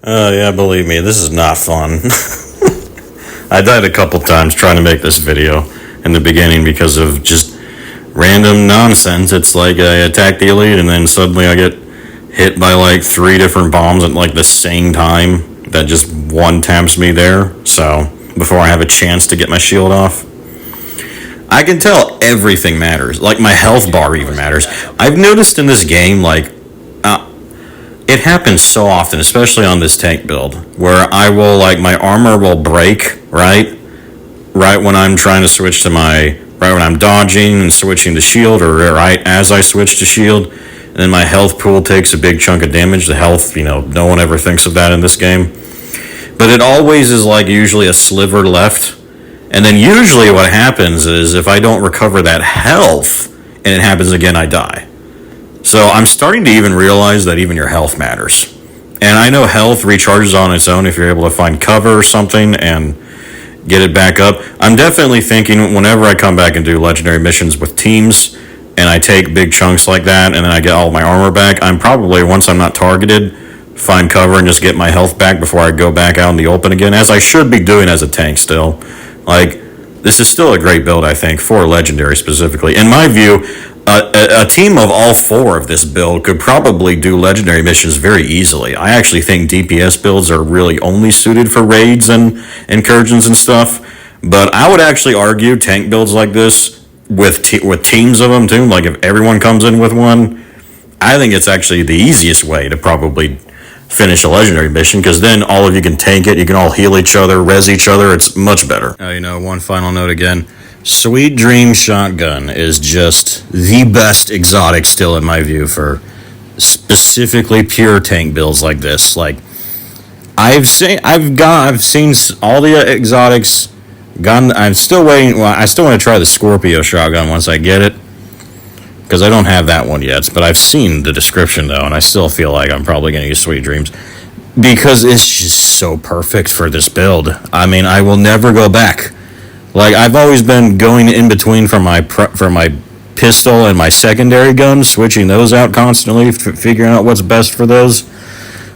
Yeah, believe me, this is not fun. I died a couple times trying to make this video in the beginning because of just random nonsense. It's like I attack the elite and then suddenly I get hit by like 3 different bombs at like the same time that just one taps me there. So before I have a chance to get my shield off, I can tell everything matters. Like my health bar even matters. I've noticed in this game, like, it happens so often, especially on this tank build, where I will, like, my armor will break, right when I'm trying to switch to right when I'm dodging and switching to shield, or right as I switch to shield, and then my health pool takes a big chunk of damage. The health, no one ever thinks of that in this game. But it always is, like, usually a sliver left. And then usually what happens is if I don't recover that health, and it happens again, I die. So I'm starting to even realize that even your health matters. And I know health recharges on its own if you're able to find cover or something and get it back up. I'm definitely thinking whenever I come back and do legendary missions with teams and I take big chunks like that and then I get all my armor back, I'm probably, once I'm not targeted, find cover and just get my health back before I go back out in the open again, as I should be doing as a tank still. Like, this is still a great build, I think, for legendary specifically. In my view, a team of all 4 of this build could probably do legendary missions very easily. I actually think DPS builds are really only suited for raids and incursions and stuff. But I would actually argue tank builds like this with teams of them too. Like if everyone comes in with one, I think it's actually the easiest way to probably finish a legendary mission, because then all of you can tank it, you can all heal each other, res each other. It's much better. One final note again. Sweet Dream Shotgun is just the best exotic still in my view for specifically pure tank builds like this. Like I've seen all the exotics. I'm still waiting. Well, I still want to try the Scorpio shotgun once I get it, because I don't have that one yet. But I've seen the description though, and I still feel like I'm probably going to use Sweet Dreams because it's just so perfect for this build. I mean, I will never go back. Like, I've always been going in between from my pistol and my secondary gun, switching those out constantly, figuring out what's best for those.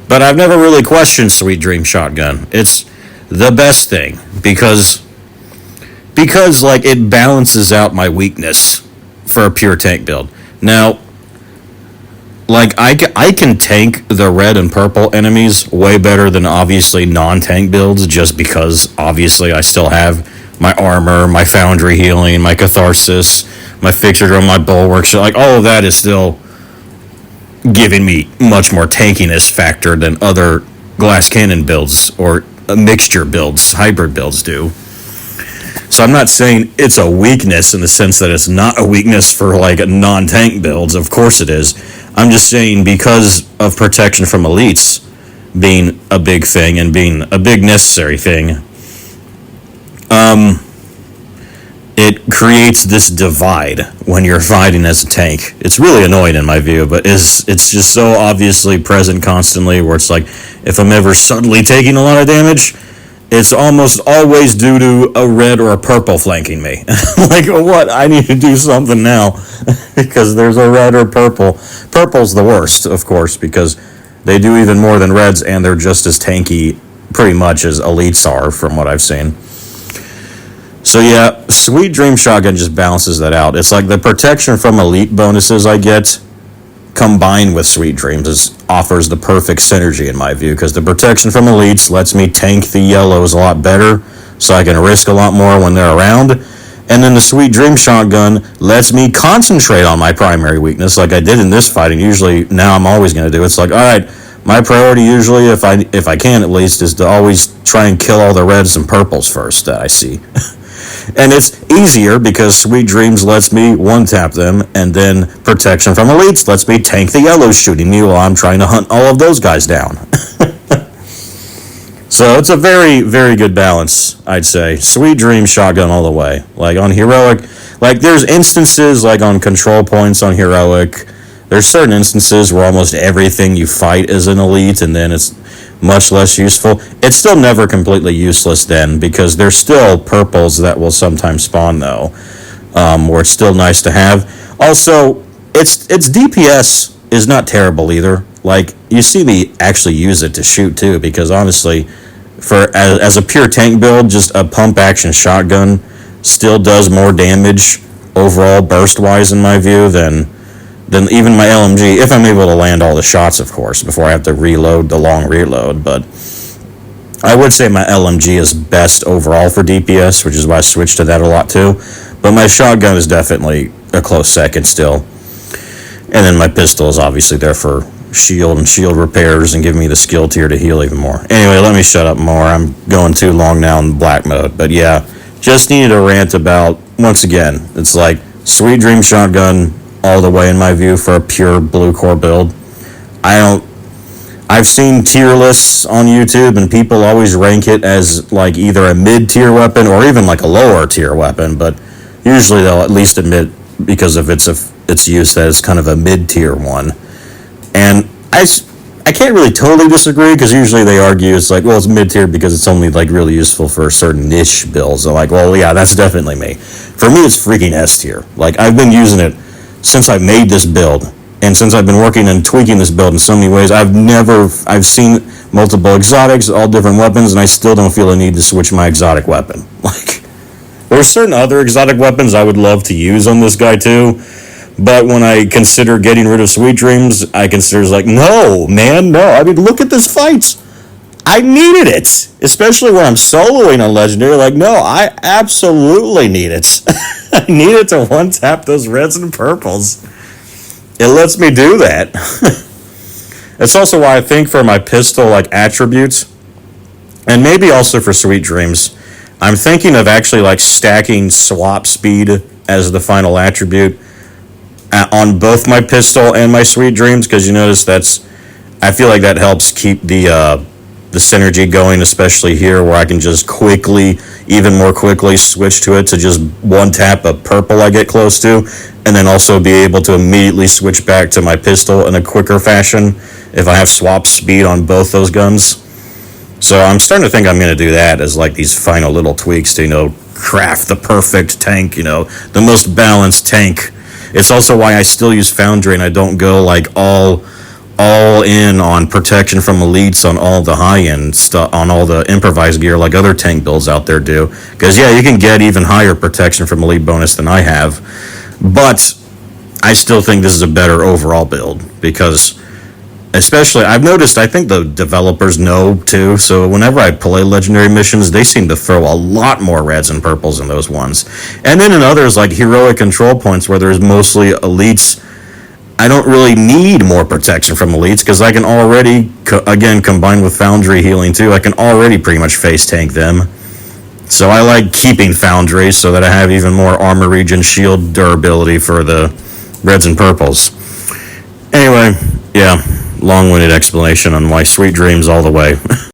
But I've never really questioned Sweet Dream Shotgun. It's the best thing because like, it balances out my weakness for a pure tank build. Now, like, I can tank the red and purple enemies way better than obviously non-tank builds, just because obviously I still have my armor, my foundry healing, my catharsis, my fixture drum, my bulwark. So like all of that is still giving me much more tankiness factor than other glass cannon builds or mixture builds, hybrid builds do. So I'm not saying it's a weakness in the sense that it's not a weakness for like non-tank builds. Of course it is. I'm just saying because of protection from elites being a big thing and being a big necessary thing, it creates this divide when you're fighting as a tank. It's really annoying in my view, but it's just so obviously present constantly where it's like, if I'm ever suddenly taking a lot of damage, it's almost always due to a red or a purple flanking me. Like, what? I need to do something now because there's a red or purple. Purple's the worst, of course, because they do even more than reds and they're just as tanky pretty much as elites are from what I've seen. So yeah, Sweet Dream Shotgun just balances that out. It's like the protection from elite bonuses I get combined with Sweet Dreams offers the perfect synergy in my view, because the protection from elites lets me tank the yellows a lot better, so I can risk a lot more when they're around. And then the Sweet Dream Shotgun lets me concentrate on my primary weakness like I did in this fight, and usually now I'm always going to do. It's like, alright, my priority usually, if I can at least, is to always try and kill all the reds and purples first that I see. And it's easier because Sweet Dreams lets me one-tap them, and then Protection from Elites lets me tank the yellows shooting me while I'm trying to hunt all of those guys down. So it's a very, very good balance, I'd say. Sweet Dreams Shotgun all the way. Like on Heroic, like there's instances like on control points on Heroic, there's certain instances where almost everything you fight is an elite, and then it's much less useful. It's still never completely useless then, because there's still purples that will sometimes spawn though, where it's still nice to have. Also, its DPS is not terrible either. like, you see me actually use it to shoot too, because honestly, for as a pure tank build, just a pump action shotgun still does more damage overall burst wise in my view than even my LMG, if I'm able to land all the shots, of course, before I have to reload the long reload. But I would say my LMG is best overall for DPS, which is why I switched to that a lot too. But my shotgun is definitely a close second still. And then my pistol is obviously there for shield and shield repairs and giving me the skill tier to heal even more. Anyway, let me shut up more. I'm going too long now in black mode. But yeah, just needed a rant about, once again, it's like Sweet Dream Shotgun all the way in my view for a pure blue core build. I've seen tier lists on YouTube and people always rank it as like either a mid-tier weapon or even like a lower tier weapon, but usually they'll at least admit because of its use that it's kind of a mid-tier one. And I can't really totally disagree, because usually they argue it's like, well, it's mid-tier because it's only like really useful for certain niche builds. They're like, well, yeah, that's definitely me. For me, it's freaking S-tier. Like, I've been using it since I made this build, and since I've been working and tweaking this build in so many ways. I've seen multiple exotics, all different weapons, and I still don't feel a need to switch my exotic weapon. Like, there are certain other exotic weapons I would love to use on this guy too, but when I consider getting rid of Sweet Dreams, I consider it's like, no, man, no. I mean, look at this fight. I needed it, especially when I'm soloing on Legendary. Like, no, I absolutely need it. I need it to one-tap those reds and purples. It lets me do that. It's also why I think for my pistol, like, attributes, and maybe also for Sweet Dreams, I'm thinking of actually, like, stacking swap speed as the final attribute on both my pistol and my Sweet Dreams, because you notice I feel like that helps keep the synergy going, especially here, where I can just even more quickly switch to it to just one tap a purple I get close to, and then also be able to immediately switch back to my pistol in a quicker fashion if I have swap speed on both those guns. So I'm starting to think I'm going to do that as like these final little tweaks to, craft the perfect tank, the most balanced tank. It's also why I still use Foundry and I don't go like all in on protection from elites on all the high-end stuff, on all the improvised gear like other tank builds out there do. Because, yeah, you can get even higher protection from elite bonus than I have. But I still think this is a better overall build. Because, especially, I've noticed, I think the developers know, too. So whenever I play Legendary missions, they seem to throw a lot more reds and purples in those ones. And then in others, like Heroic Control Points, where there's mostly elites, I don't really need more protection from elites, because I can already, again, combined with Foundry healing too, I can already pretty much face tank them. So I like keeping Foundry so that I have even more armor regen shield durability for the reds and purples. Anyway, yeah, long-winded explanation on why Sweet Dreams all the way.